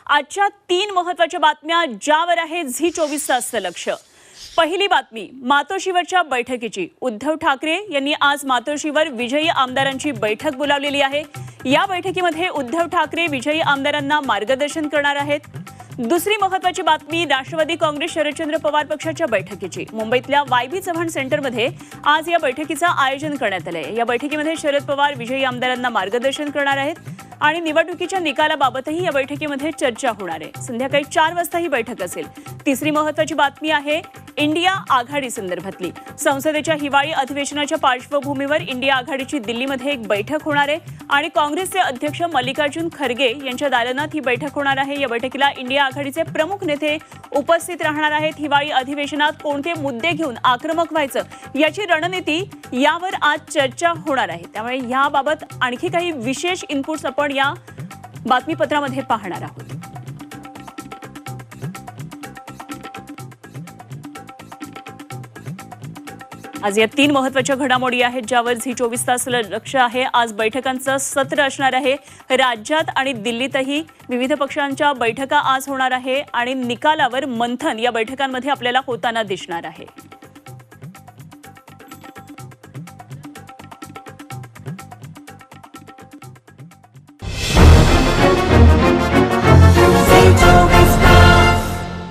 आजच्या 3 महत्त्वाच्या बातम्या ज्यावर आहे झी 24 तासचं लक्ष। पहिली बातमी मातोश्रीवरच्या बैठकीची। उद्धव ठाकरे यांनी आज मातोश्रीवर विजयी आमदारांची बैठक बोलावलेली आहे। या बैठकीमध्ये उद्धव ठाकरे विजयी आमदारांना मार्गदर्शन करणार आहेत। दुसरी महत्त्वाची बातमी राष्ट्रवादी काँग्रेस शरदचंद्र पवार पक्षाच्या बैठकीची। मुंबईतल्या वायबी चव्हाण सेंटरमध्ये आज या बैठकीचं आयोजन करण्यात आलं आहे। या बैठकीमध्ये शरद पवार विजयी आमदारांना मार्गदर्शन करणार आहेत आणि निवडणुकीच्या निकालाबाबतही या बैठकीमध्ये चर्चा होणार आहे। संध्याकाळी 4 वाजता ही बैठक असेल। तिसरी महत्त्वाची बातमी आहे इंडिया आघाडी संदर्भातली। संसदेच्या हिवाळी अधिवेशनाच्या पार्श्वभूमीवर इंडिया आघाडीची दिल्लीमध्ये एक बैठक होणार आहे आणि काँग्रेसचे अध्यक्ष मल्लिकार्जुन खरगे यांच्या दालनात ही बैठक होणार आहे। या बैठकीला इंडिया आघाडीचे प्रमुख नेते उपस्थित राहणार आहेत। हिवाळी अधिवेशनात कोणते मुद्दे घेऊन आक्रमक व्हायचं याची रणनीती यावर आज चर्चा होणार आहे। त्यामुळे याबाबत आणखी काही विशेष इनपुट्स आपण या बातमीपत्रामध्ये पाहणार आहोत। आज या 3 महत्त्वाच्या घडामोडी आहेत ज्यावर झी 24 तास लक्ष आहे। आज बैठकांचं सत्र असणार आहे। राज्यात आणि दिल्लीतही विविध पक्षांच्या बैठका आज होणार आहे आणि निकालावर मंथन या बैठकांमध्ये आपल्याला होताना दिसणार आहे।